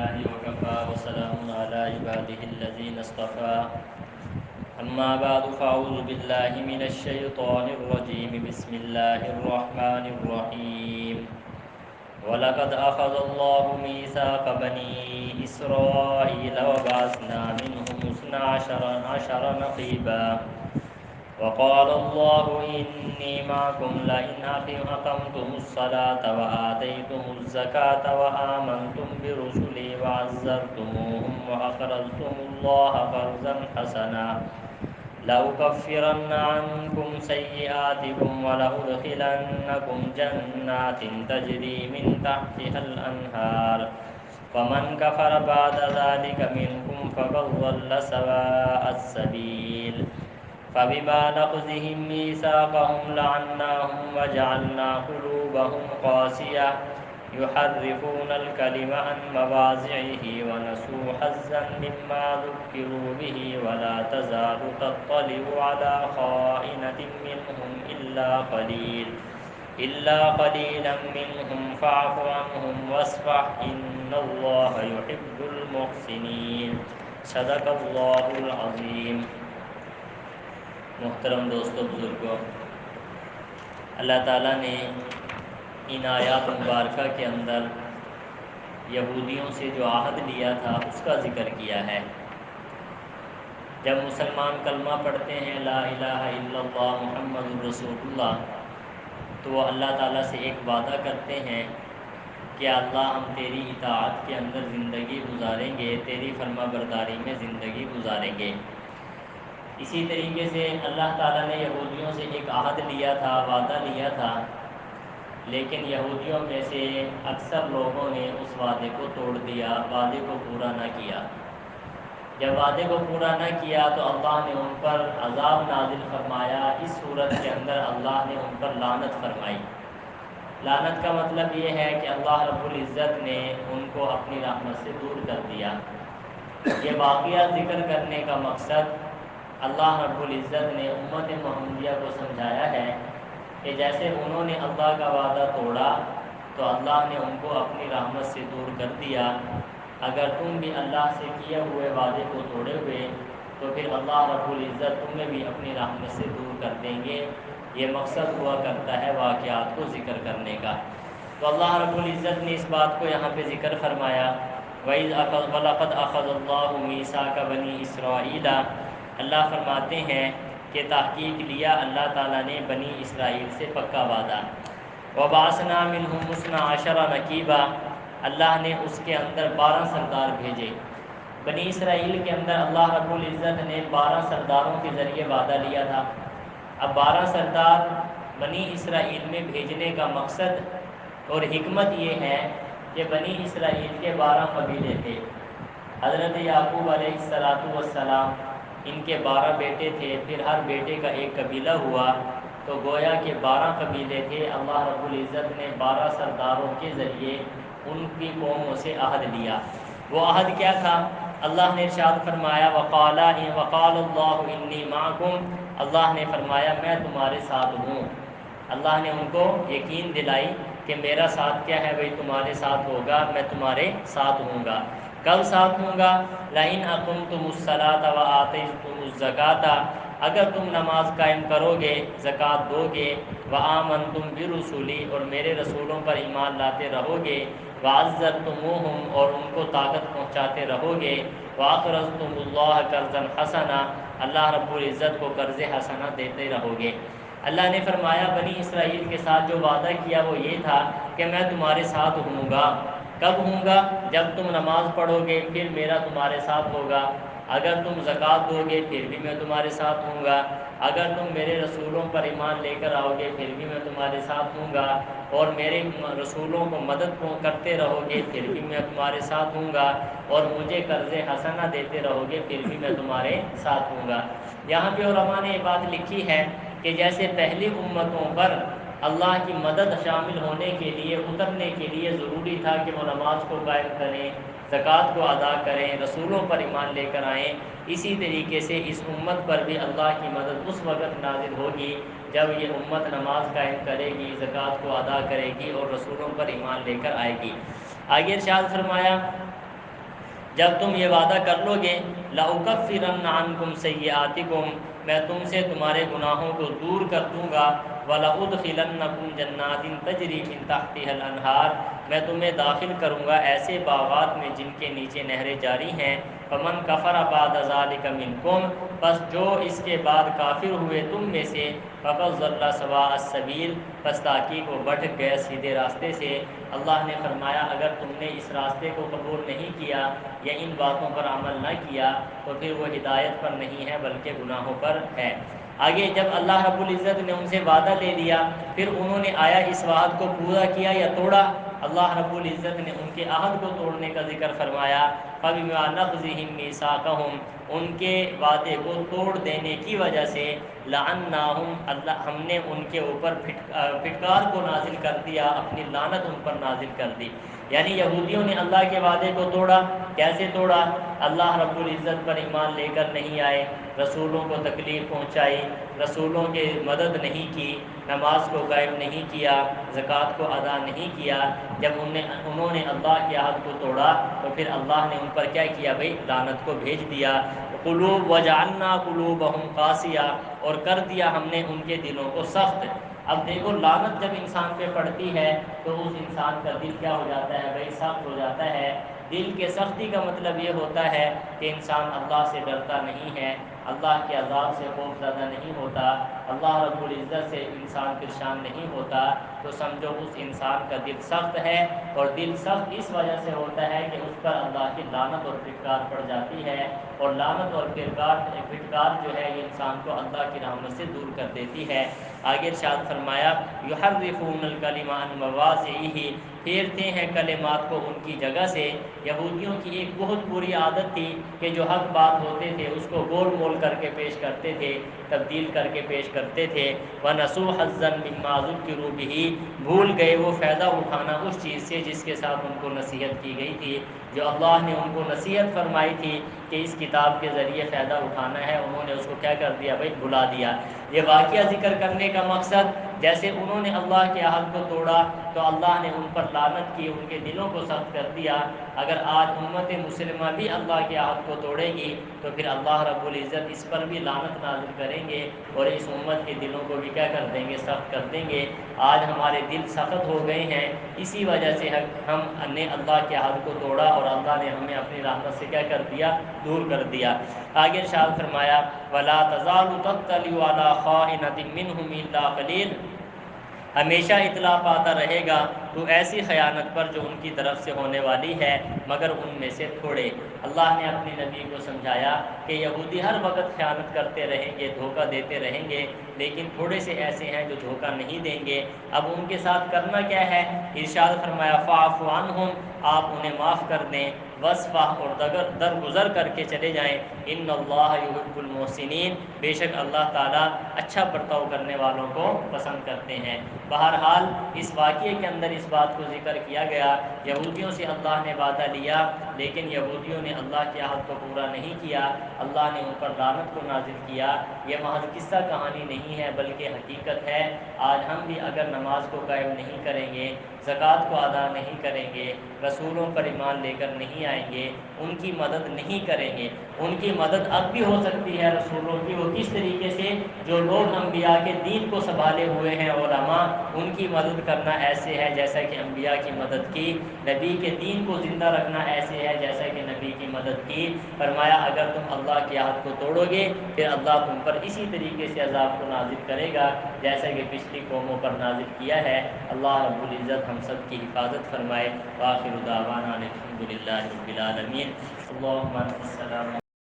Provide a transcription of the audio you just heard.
لله وكفى وسلام على عباده الذين اصطفى أما بعد فأعوذ بالله من الشيطان الرجيم بسم الله الرحمن الرحيم ولقد أخذ الله ميثاق بني إسرائيل وبعثنا منهم 12 نقيبا وقال الله إني معكم لئن أقمتم الصلاة وآتيتم الزكاة وآمنتم برسلي وعزرتموهم وأقرضتم الله قرضا حسنا لأكفرن عنكم سيئاتكم ولأدخلنكم جنات تجري من تحتها الأنهار فمن كفر بعد ذلك منكم فقد ضل سواء السبيل فبما نقضهم ميثاقهم لعناهم وجعلنا قلوبهم قاسية يحرفون الكلم عن مواضعه ونسوا حظا مما ذكروا به ولا تزال تطلع على خائنة منهم إلا قليلا منهم فاعف عنهم واصفح إن الله يحب المحسنين صدق اللہ العظیم۔ محترم دوستو بزرگوں، اللہ تعالیٰ نے ان آیات مبارکہ کے اندر یہودیوں سے جو عہد لیا تھا اس کا ذکر کیا ہے۔ جب مسلمان کلمہ پڑھتے ہیں لا الہ الا اللہ محمد رسول اللہ، تو وہ اللہ تعالیٰ سے ایک وعدہ کرتے ہیں کہ اللہ ہم تیری اطاعت کے اندر زندگی گزاریں گے، تیری فرما برداری میں زندگی گزاریں گے۔ اسی طریقے سے اللہ تعالیٰ نے یہودیوں سے ایک عہد لیا تھا، وعدہ لیا تھا، لیکن یہودیوں میں سے اکثر لوگوں نے اس وعدے کو توڑ دیا، وعدے کو پورا نہ کیا۔ جب وعدے کو پورا نہ کیا تو اللہ نے ان پر عذاب نازل فرمایا۔ اس صورت کے اندر اللہ نے ان پر لعنت فرمائی۔ لعنت کا مطلب یہ ہے کہ اللہ رب العزت نے ان کو اپنی رحمت سے دور کر دیا۔ یہ واقعہ ذکر کرنے کا مقصد اللہ رب العزت نے امت محمدیہ کو سمجھایا ہے کہ جیسے انہوں نے اللہ کا وعدہ توڑا تو اللہ نے ان کو اپنی رحمت سے دور کر دیا۔ اگر تم بھی اللہ سے کیے ہوئے وعدے کو توڑے ہوئے تو پھر اللہ رب العزت تمہیں بھی اپنی رحمت سے دور کر دیں گے۔ یہ مقصد ہوا کرتا ہے واقعات کو ذکر کرنے کا۔ تو اللہ رب العزت نے اس بات کو یہاں پہ ذکر فرمایا، وَلَقَدْ أَخَذَ اللَّهُ مِيثَاقَ بَنِي إِسْرَائِيلَ۔ اللہ فرماتے ہیں کہ تحقیق لیا اللہ تعالیٰ نے بنی اسرائیل سے پکا وعدہ۔ وَبَعَثْنَا مِنْهُمْ 12 نقیبا، اللہ نے اس کے اندر 12 سردار بھیجے۔ بنی اسرائیل کے اندر اللہ رب العزت نے 12 سرداروں کے ذریعے وعدہ لیا تھا۔ اب 12 سردار بنی اسرائیل میں بھیجنے کا مقصد اور حکمت یہ ہے کہ بنی اسرائیل کے 12 قبیلے تھے۔ حضرت یعقوب علیہ السلام ان کے 12 بیٹے تھے، پھر ہر بیٹے کا ایک قبیلہ ہوا، تو گویا کہ 12 قبیلے تھے۔ اللہ رب العزت نے 12 سرداروں کے ذریعے ان کی قوموں سے عہد لیا۔ وہ عہد کیا تھا؟ اللہ نے ارشاد فرمایا وقال اللہ انی معکم، اللہ نے فرمایا میں تمہارے ساتھ ہوں۔ اللہ نے ان کو یقین دلائی کہ میرا ساتھ کیا ہے بھائی، تمہارے ساتھ ہوگا، میں تمہارے ساتھ ہوں گا۔ کب ساتھ ہوں گا؟ لئن اقمتم الصلاۃ وآتیتم الزکاۃ، اگر تم نماز قائم کرو گے، زکوٰۃ دو گے، وآمنتم برسلی، اور میرے رسولوں پر ایمان لاتے رہو گے، وعزرتموہم، اور ان کو طاقت پہنچاتے رہو گے، واقرضتم اللہ قرضا حسنا، اللہ رب العزت کو قرض حسنہ دیتے رہو گے۔ اللہ نے فرمایا بنی اسرائیل کے ساتھ جو وعدہ کیا وہ یہ تھا کہ میں تمہارے ساتھ ہوں گا۔ کب ہوں گا؟ جب تم نماز پڑھو گے پھر میرا تمہارے ساتھ ہوگا، اگر تم زکوٰۃ دو گے پھر بھی میں تمہارے ساتھ ہوں گا، اگر تم میرے رسولوں پر ایمان لے کر آؤ گے پھر بھی میں تمہارے ساتھ ہوں گا، اور میرے رسولوں کو مدد کرتے رہو گے پھر بھی میں تمہارے ساتھ ہوں گا، اور مجھے قرض حسنہ دیتے رہو گے پھر بھی میں تمہارے ساتھ ہوں گا۔ یہاں پہ علماء نے یہ بات لکھی ہے کہ جیسے پہلی امتوں پر اللہ کی مدد شامل ہونے کے لیے، اترنے کے لیے ضروری تھا کہ وہ نماز کو قائم کریں، زکوٰۃ کو ادا کریں، رسولوں پر ایمان لے کر آئیں، اسی طریقے سے اس امت پر بھی اللہ کی مدد اس وقت نازل ہوگی جب یہ امت نماز قائم کرے گی، زکوٰۃ کو ادا کرے گی اور رسولوں پر ایمان لے کر آئے گی۔ آگے ارشاد فرمایا جب تم یہ وعدہ کر لو گے لَأُكَفِّرَنَّ عَنْكُمْ سَيِّئَاتِكُمْ، میں تم سے تمہارے گناہوں کو دور کر دوں گا، وَلَأُدْخِلَنَّكُمْ جَنَّاتٍ تَجْرِي مِن تَحْتِهَا الْأَنْهَارُ، میں تمہیں داخل کروں گا ایسے باغات میں جن کے نیچے نہریں جاری ہیں، فَمَنْ كَفَرَ بَعْدَ ذَلِكَ مِنْكُمْ، بس جو اس کے بعد کافر ہوئے تم میں سے، فَقَدْ ضَلَّ سَوَاءَ السَّبِيلِ، بس تحقیق وہ بھٹک گئے سیدھے راستے سے۔ اللہ نے فرمایا اگر تم نے اس راستے کو قبول نہیں کیا یا ان باتوں پر عمل نہ کیا تو پھر وہ ہدایت پر نہیں ہے بلکہ گناہوں پر ہے۔ آگے جب اللہ رب العزت نے ان سے وعدہ لے لیا، پھر انہوں نے آیا اس وعد کو پورا کیا یا توڑا؟ اللہ رب العزت نے ان کے عہد کو توڑنے کا ذکر فرمایا، فَبِمَا نَقْضِهِم مِّيثَاقَهُمْ، ان کے وعدے کو توڑ دینے کی وجہ سے، لَعَنَّاهُمْ، ہم نے ان کے اوپر پھٹکار کو نازل کر دیا، اپنی لعنت ان پر نازل کر دی۔ یعنی یہودیوں نے اللہ کے وعدے کو توڑا۔ کیسے توڑا؟ اللہ رب العزت پر ایمان لے کر نہیں آئے، رسولوں کو تکلیف پہنچائی، رسولوں کی مدد نہیں کی، نماز کو قائم نہیں کیا، زکوٰۃ کو ادا نہیں کیا۔ جب انہوں نے اللہ کے عہد کو توڑا تو پھر اللہ نے ان پر کیا کیا بھائی؟ لعنت کو بھیج دیا۔ وَجَعَلْنَا قُلُوبَهُمْ قَاسِيَةً، اور کر دیا ہم نے ان کے دلوں کو سخت۔ اب دیکھو لعنت جب انسان پہ پڑتی ہے تو اس انسان کا دل کیا ہو جاتا ہے بھائی؟ سخت ہو جاتا ہے۔ دل کے سختی کا مطلب یہ ہوتا ہے کہ انسان اللہ سے ڈرتا نہیں ہے، اللہ کے عذاب سے خوف زدہ نہیں ہوتا، اللہ رب العزت سے انسان پریشان نہیں ہوتا، تو سمجھو اس انسان کا دل سخت ہے۔ اور دل سخت اس وجہ سے ہوتا ہے کہ اس پر اللہ کی لعنت اور پھٹکار پڑ جاتی ہے، اور لعنت اور پھٹکار جو ہے یہ انسان کو اللہ کی رحمت سے دور کر دیتی ہے۔ آگے ارشاد فرمایا یحرفون الکلم عن مواضعہ، پھیرتے ہیں کلمات کو ان کی جگہ سے۔ یہودیوں کی ایک بہت بری عادت تھی کہ جو حق بات ہوتے تھے اس کو گول مول کر کے پیش کرتے تھے، تبدیل کر کے پیش کرتے تھے۔ وَنَسُوا حَظًّا مِّمَّا ذُكِّرُوا بِهِ، بھول گئے وہ فائدہ اٹھانا اس چیز سے جس کے ساتھ ان کو نصیحت کی گئی تھی، جو اللہ نے ان کو نصیحت فرمائی تھی کہ اس کتاب کے ذریعے فائدہ اٹھانا ہے، انہوں نے اس کو کیا کر دیا بھائی؟ بھلا دیا۔ یہ واقعہ ذکر کرنے کا مقصد، جیسے انہوں نے اللہ کے عہد کو توڑا تو اللہ نے ان پر لعنت کی، ان کے دلوں کو سخت کر دیا۔ اگر آج امت مسلمہ بھی اللہ کے عہد کو توڑے گی تو پھر اللہ رب العزت اس پر بھی لعنت نازل کریں گے اور اس امت کے دلوں کو بھی کیا کر دیں گے؟ سخت کر دیں گے۔ آج ہمارے دل سخت ہو گئے ہیں، اسی وجہ سے ہم نے اللہ کے عہد کو توڑا اور اللہ نے ہمیں اپنی رحمت سے کیا کر دیا؟ دور کر دیا۔ آگے ارشاد فرمایا وَلَا تَزَالُ تَطَّلِعُ عَلَىٰ خَائِنَةٍ مِّنْهُمْ إِلَّا قَلِيلٌ، ہمیشہ اطلاع پاتا رہے گا تو ایسی خیانت پر جو ان کی طرف سے ہونے والی ہے مگر ان میں سے تھوڑے۔ اللہ نے اپنے نبی کو سمجھایا کہ یہودی ہر وقت خیانت کرتے رہیں گے، دھوکہ دیتے رہیں گے، لیکن تھوڑے سے ایسے ہیں جو دھوکہ نہیں دیں گے۔ اب ان کے ساتھ کرنا کیا ہے؟ ارشاد فرمایا فَاعْفُ عَنْهُمْ، آپ انہیں معاف کر دیں، وَاصْفَحْ، اور درگزر کر کے چلے جائیں، ان اللہ یحب المحسنین، بے شک اللہ تعالیٰ اچھا برتاؤ کرنے والوں کو پسند کرتے ہیں۔ بہرحال اس واقعے کے اندر اس بات کو ذکر کیا گیا، یہودیوں سے اللہ نے وعدہ لیا لیکن یہودیوں نے اللہ کے عہد کو پورا نہیں کیا، اللہ نے ان پر لعنت کو نازل کیا۔ یہ محض قصہ کہانی نہیں ہے بلکہ حقیقت ہے۔ آج ہم بھی اگر نماز کو قائم نہیں کریں گے، زکوٰۃ کو ادا نہیں کریں گے، رسولوں پر ایمان لے کر نہیں آئیں گے، ان کی مدد نہیں کریں گے، ان کی مدد اب بھی ہو سکتی ہے رسولوں کی، وہ کس طریقے سے؟ جو لوگ انبیاء کے دین کو سنبھالے ہوئے ہیں علماء، ان کی مدد کرنا ایسے ہے جیسا کہ انبیاء کی مدد کی، نبی کے دین کو زندہ رکھنا ایسے ہے جیسا کہ نبی کی مدد کی۔ فرمایا اگر تم اللہ کے عہد کو توڑو گے پھر اللہ تم پر اسی طریقے سے عذاب کو نازل کرے گا جیسا کہ پچھلی قوموں پر نازل کیا ہے۔ اللہ رب العزت ہم سب کی حفاظت فرمائے۔ وآخر دعوانا الحمد للہ رب العالمین۔ اللہم انت السلام